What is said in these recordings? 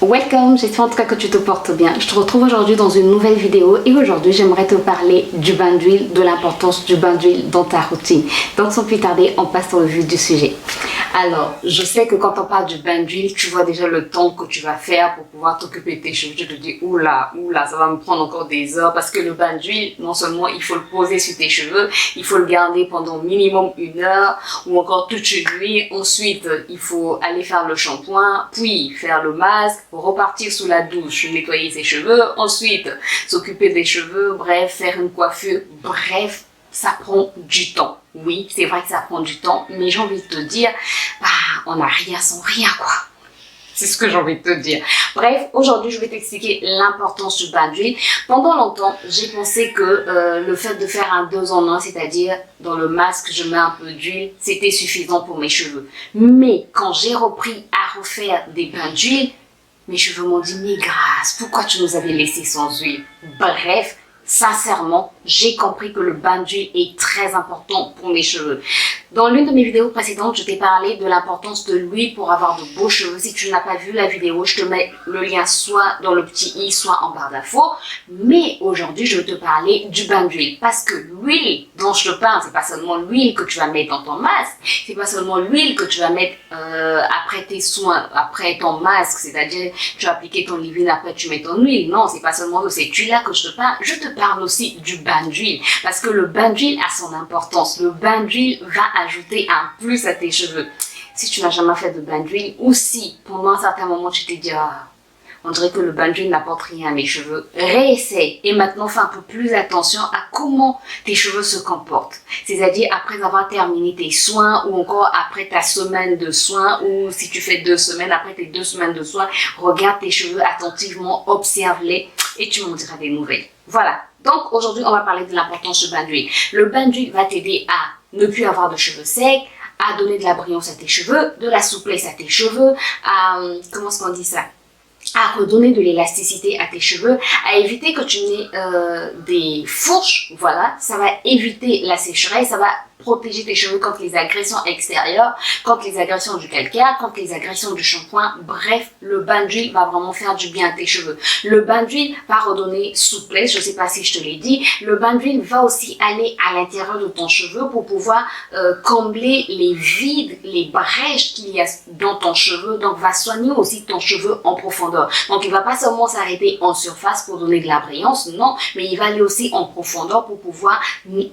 Welcome, j'espère en tout cas que tu te portes bien. Je te retrouve aujourd'hui dans une nouvelle vidéo et aujourd'hui j'aimerais te parler du bain d'huile, de l'importance du bain d'huile dans ta routine. Donc sans plus tarder, on passe dans le vif du sujet. Alors, je sais que quand on parle du bain d'huile, tu vois déjà le temps que tu vas faire pour pouvoir t'occuper de tes cheveux. Tu te dis, oula, ça va me prendre encore des heures parce que le bain d'huile, non seulement il faut le poser sur tes cheveux, il faut le garder pendant minimum 1 heure ou encore toute une nuit. Ensuite, il faut aller faire le shampoing, puis faire le masque, repartir sous la douche, nettoyer ses cheveux, ensuite s'occuper des cheveux, bref, faire une coiffure, bref, ça prend du temps. Oui, c'est vrai que ça prend du temps, mais j'ai envie de te dire, on n'a rien sans rien, quoi. C'est ce que j'ai envie de te dire. Bref, aujourd'hui, je vais t'expliquer l'importance du bain d'huile. Pendant longtemps, j'ai pensé que le fait de faire un 2 en 1, c'est-à-dire dans le masque, je mets un peu d'huile, c'était suffisant pour mes cheveux. Mais quand j'ai repris à refaire des bains d'huile, mes cheveux m'ont dit, mais grâce, pourquoi tu nous avais laissé sans huile? Bref, sincèrement, j'ai compris que le bain d'huile est très important pour mes cheveux. Dans l'une de mes vidéos précédentes, je t'ai parlé de l'importance de l'huile pour avoir de beaux cheveux. Si tu n'as pas vu la vidéo, je te mets le lien soit dans le petit i, soit en barre d'infos. Mais aujourd'hui, je vais te parler du bain d'huile. Parce que l'huile dont je te parle, c'est pas seulement l'huile que tu vas mettre dans ton masque, c'est pas seulement l'huile que tu vas mettre après tes soins, après ton masque, c'est-à-dire tu vas appliquer ton leave-in, après tu mets ton huile. Non, c'est pas seulement de cette huile-là que je te parle. Je te parle aussi du bain d'huile. Parce que le bain d'huile a son importance. Le bain d'huile va ajouter un plus à tes cheveux. Si tu n'as jamais fait de bain d'huile ou si pendant un certain moment tu t'es dit on dirait que le bain d'huile n'apporte rien à mes cheveux, réessaye et maintenant fais un peu plus attention à comment tes cheveux se comportent. C'est-à-dire après avoir terminé tes soins ou encore après ta semaine de soins ou si tu fais 2 semaines, après tes 2 semaines de soins, regarde tes cheveux attentivement, observe-les et tu m'en diras des nouvelles. Voilà. Donc aujourd'hui on va parler de l'importance du bain d'huile. Le bain d'huile va t'aider à ne plus avoir de cheveux secs, à donner de la brillance à tes cheveux, de la souplesse à tes cheveux, à, comment est-ce qu'on dit ça, à redonner de l'élasticité à tes cheveux, à éviter que tu n'aies des fourches, voilà, ça va éviter la sécheresse, ça va protéger tes cheveux contre les agressions extérieures, contre les agressions du calcaire, contre les agressions du shampoing. Bref, le bain d'huile va vraiment faire du bien à tes cheveux. Le bain d'huile va redonner souplesse, je ne sais pas si je te l'ai dit. Le bain d'huile va aussi aller à l'intérieur de ton cheveu pour pouvoir combler les vides, les brèches qu'il y a dans ton cheveu. Donc, va soigner aussi ton cheveu en profondeur. Donc, il ne va pas seulement s'arrêter en surface pour donner de la brillance, non, mais il va aller aussi en profondeur pour pouvoir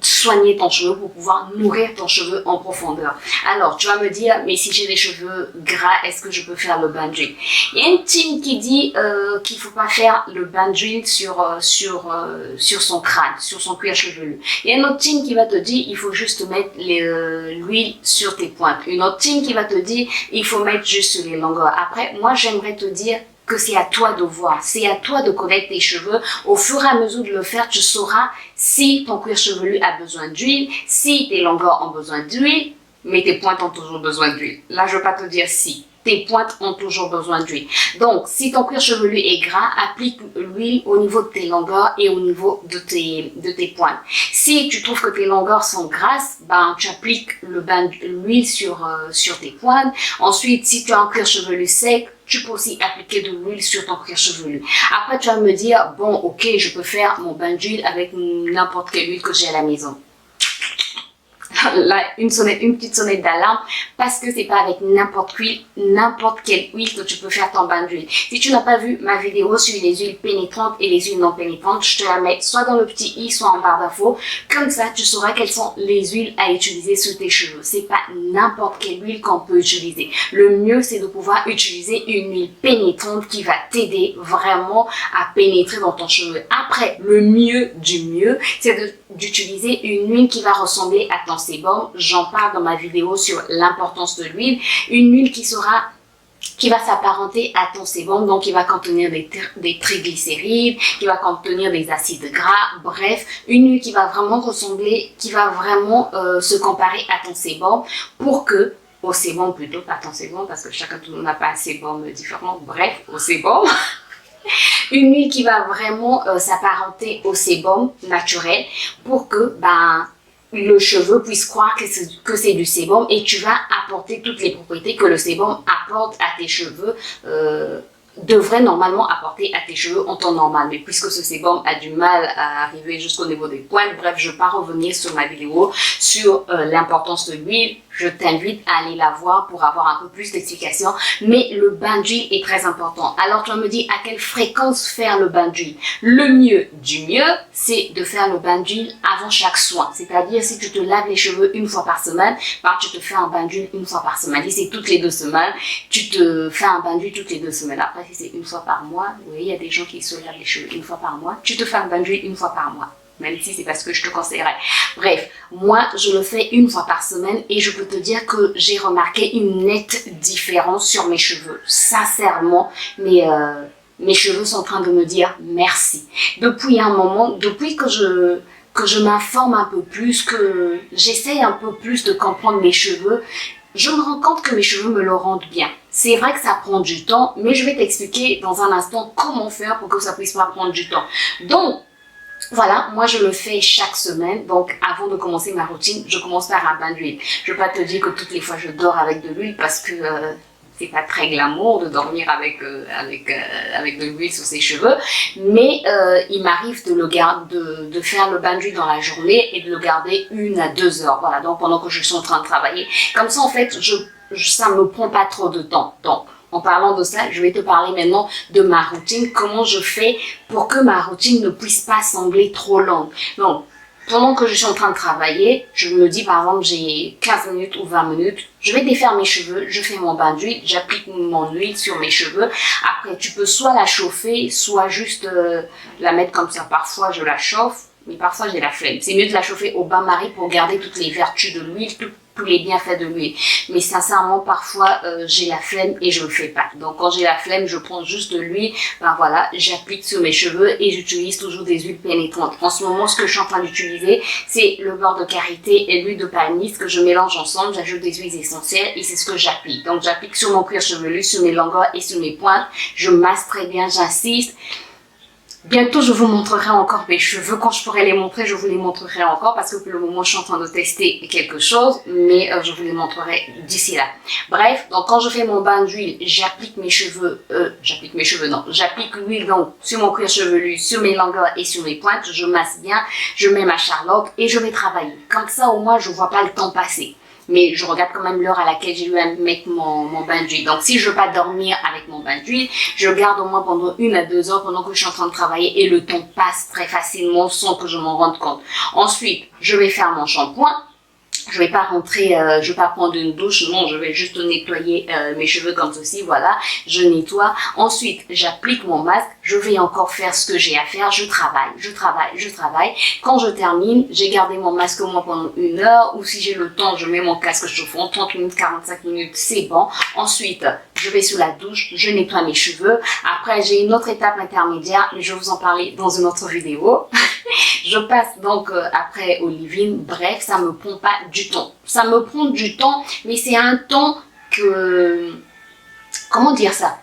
soigner ton cheveu, pour pouvoir nourrir ton cheveu en profondeur. Alors, tu vas me dire, mais si j'ai des cheveux gras, est-ce que je peux faire le bain d'huile? Il y a une team qui dit qu'il ne faut pas faire le bain d'huile sur son crâne, sur son cuir chevelu. Il y a une autre team qui va te dire, il faut juste mettre l'huile sur tes pointes. Une autre team qui va te dire, il faut mettre juste sur les longueurs. Après, moi, j'aimerais te dire que c'est à toi de voir, c'est à toi de connaître tes cheveux. Au fur et à mesure de le faire, tu sauras si ton cuir chevelu a besoin d'huile, si tes longueurs ont besoin d'huile, mais tes pointes ont toujours besoin d'huile. Là, je ne veux pas te dire si. Tes pointes ont toujours besoin d'huile. Donc, si ton cuir chevelu est gras, applique l'huile au niveau de tes longueurs et au niveau de tes pointes. Si tu trouves que tes longueurs sont grasses, tu appliques l'huile sur tes pointes. Ensuite, si tu as un cuir chevelu sec, tu peux aussi appliquer de l'huile sur ton cuir chevelu. Après, tu vas me dire, bon, ok, je peux faire mon bain d'huile avec n'importe quelle huile que j'ai à la maison. Là, une petite sonnette d'alarme parce que c'est pas avec n'importe quelle huile que tu peux faire ton bain d'huile. Si tu n'as pas vu ma vidéo sur les huiles pénétrantes et les huiles non pénétrantes, je te la mets soit dans le petit i, soit en barre d'infos. Comme ça, tu sauras quelles sont les huiles à utiliser sur tes cheveux. C'est pas n'importe quelle huile qu'on peut utiliser. Le mieux, c'est de pouvoir utiliser une huile pénétrante qui va t'aider vraiment à pénétrer dans ton cheveu. Après, le mieux du mieux, c'est d'utiliser une huile qui va ressembler à ton sébum. J'en parle dans ma vidéo sur l'importance de l'huile. Une huile qui va s'apparenter à ton sébum, donc qui va contenir des triglycérides, qui va contenir des acides gras, bref, une huile qui va vraiment ressembler, qui va vraiment se comparer à ton sébum pour que au sébum plutôt, pas ton sébum parce que chacun n'a pas un sébum différent, bref, au sébum. Une huile qui va vraiment s'apparenter au sébum naturel pour que le cheveu puisse croire que c'est du sébum et tu vas apporter toutes les propriétés que le sébum apporte à tes cheveux devrait normalement apporter à tes cheveux en temps normal. Mais puisque ce sébum a du mal à arriver jusqu'au niveau des pointes, bref, je ne vais pas revenir sur ma vidéo sur l'importance de l'huile. Je t'invite à aller la voir pour avoir un peu plus d'explications. Mais le bain d'huile est très important. Alors tu vas me dire à quelle fréquence faire le bain d'huile. Le mieux du mieux, c'est de faire le bain d'huile avant chaque soin. C'est-à-dire si tu te laves les cheveux une fois par semaine, bah, tu te fais un bain d'huile une fois par semaine. Si c'est toutes les 2 semaines, tu te fais un bain d'huile toutes les 2 semaines. Après, si c'est une fois par mois, oui, il y a des gens qui se lavent les cheveux une fois par mois, tu te fais un bain d'huile une fois par mois. Même si c'est parce que je te conseillerais. Bref, moi, je le fais une fois par semaine et je peux te dire que j'ai remarqué une nette différence sur mes cheveux. Sincèrement, mes cheveux sont en train de me dire merci. Depuis un moment, depuis que je m'informe un peu plus, que j'essaye un peu plus de comprendre mes cheveux, je me rends compte que mes cheveux me le rendent bien. C'est vrai que ça prend du temps, mais je vais t'expliquer dans un instant comment faire pour que ça puisse pas prendre du temps. Donc, voilà, moi je le fais chaque semaine, donc avant de commencer ma routine, je commence par un bain d'huile. Je ne vais pas te dire que toutes les fois je dors avec de l'huile parce que c'est pas très glamour de dormir avec de l'huile sur ses cheveux, mais il m'arrive de faire le bain d'huile dans la journée et de le garder 1 à 2 heures, voilà, donc pendant que je suis en train de travailler. Comme ça en fait, ça ne me prend pas trop de temps. Donc, en parlant de ça, je vais te parler maintenant de ma routine, comment je fais pour que ma routine ne puisse pas sembler trop longue. Donc, pendant que je suis en train de travailler, je me dis par exemple j'ai 15 minutes ou 20 minutes, je vais défaire mes cheveux, je fais mon bain d'huile, j'applique mon huile sur mes cheveux. Après, tu peux soit la chauffer, soit juste la mettre comme ça. Parfois, je la chauffe, mais parfois j'ai la flemme. C'est mieux de la chauffer au bain-marie pour garder toutes les vertus de l'huile, tous les bienfaits de l'huile. Mais sincèrement, parfois, j'ai la flemme et je ne le fais pas. Donc, quand j'ai la flemme, je prends juste de l'huile. Ben voilà, j'applique sur mes cheveux et j'utilise toujours des huiles pénétrantes. En ce moment, ce que je suis en train d'utiliser, c'est le beurre de karité et l'huile de palmiste que je mélange ensemble. J'ajoute des huiles essentielles et c'est ce que j'applique. Donc, j'applique sur mon cuir chevelu, sur mes longueurs et sur mes pointes. Je masse très bien, j'insiste. Bientôt, je vous montrerai encore mes cheveux. Quand je pourrai les montrer, je vous les montrerai encore parce que pour le moment, je suis en train de tester quelque chose, mais je vous les montrerai d'ici là. Bref, donc quand je fais mon bain d'huile, j'applique l'huile donc sur mon cuir chevelu, sur mes longueurs et sur mes pointes. Je masse bien, je mets ma charlotte et je vais travailler. Comme ça, au moins, je vois pas le temps passer. Mais je regarde quand même l'heure à laquelle j'ai eu à mettre mon bain d'huile. Donc, si je ne veux pas dormir avec mon bain d'huile, je garde au moins pendant 1 à 2 heures pendant que je suis en train de travailler et le temps passe très facilement sans que je m'en rende compte. Ensuite, je vais faire mon shampoing. Je vais pas rentrer, je vais pas prendre une douche, non, je vais juste nettoyer mes cheveux comme ceci, voilà, je nettoie. Ensuite, j'applique mon masque, je vais encore faire ce que j'ai à faire, je travaille. Quand je termine, j'ai gardé mon masque au moins pendant 1 heure, ou si j'ai le temps, je mets mon casque chauffant, 30 minutes, 45 minutes, c'est bon. Ensuite, je vais sous la douche, je nettoie mes cheveux. Après, j'ai une autre étape intermédiaire, mais je vais vous en parler dans une autre vidéo. Je passe donc après au leave-in. Bref, ça me prend pas du temps. Ça me prend du temps, mais c'est un temps que... Comment dire ça?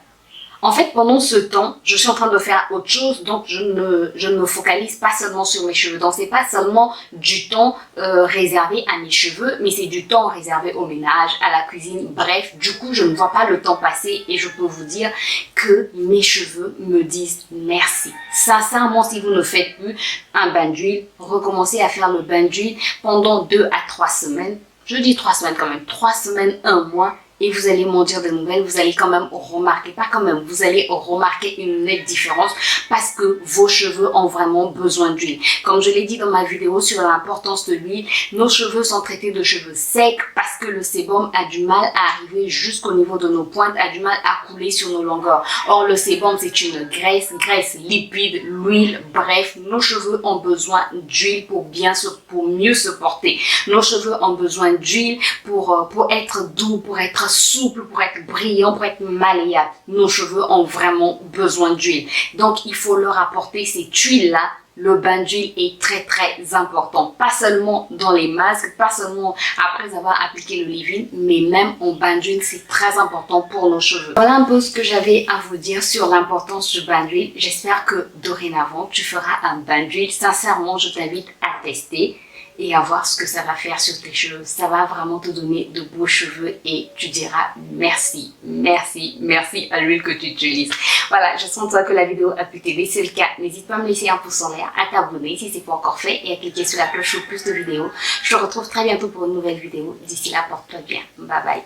En fait, pendant ce temps, je suis en train de faire autre chose, donc je ne me focalise pas seulement sur mes cheveux. Donc, c'est pas seulement du temps réservé à mes cheveux, mais c'est du temps réservé au ménage, à la cuisine. Bref, du coup, je ne vois pas le temps passer et je peux vous dire que mes cheveux me disent merci. Sincèrement, si vous ne faites plus un bain d'huile, recommencez à faire le bain d'huile pendant 2 à 3 semaines. Je dis 3 semaines quand même, 3 semaines, 1 mois. Et vous allez m'en dire des nouvelles, vous allez quand même remarquer, pas quand même, vous allez remarquer une nette différence parce que vos cheveux ont vraiment besoin d'huile. Comme je l'ai dit dans ma vidéo sur l'importance de l'huile, nos cheveux sont traités de cheveux secs parce que le sébum a du mal à arriver jusqu'au niveau de nos pointes, a du mal à couler sur nos longueurs. Or, le sébum, c'est une graisse lipide, l'huile, bref, nos cheveux ont besoin d'huile pour mieux se porter. Nos cheveux ont besoin d'huile pour être doux, pour être souple, pour être brillant, pour être malléable. Nos cheveux ont vraiment besoin d'huile. Donc, il faut leur apporter cette huile-là. Le bain d'huile est très très important. Pas seulement dans les masques, pas seulement après avoir appliqué le leave-in, mais même en bain d'huile, c'est très important pour nos cheveux. Voilà un peu ce que j'avais à vous dire sur l'importance du bain d'huile. J'espère que dorénavant, tu feras un bain d'huile. Sincèrement, je t'invite à tester. et à voir ce que ça va faire sur tes cheveux. Ça va vraiment te donner de beaux cheveux et tu diras merci, merci, merci à l'huile que tu utilises. Voilà, j'espère toi que la vidéo a pu t'aider. Si c'est le cas, n'hésite pas à me laisser un pouce en l'air, à t'abonner si ce n'est pas encore fait et à cliquer sur la cloche pour plus de vidéos. Je te retrouve très bientôt pour une nouvelle vidéo. D'ici là, porte-toi bien. Bye bye.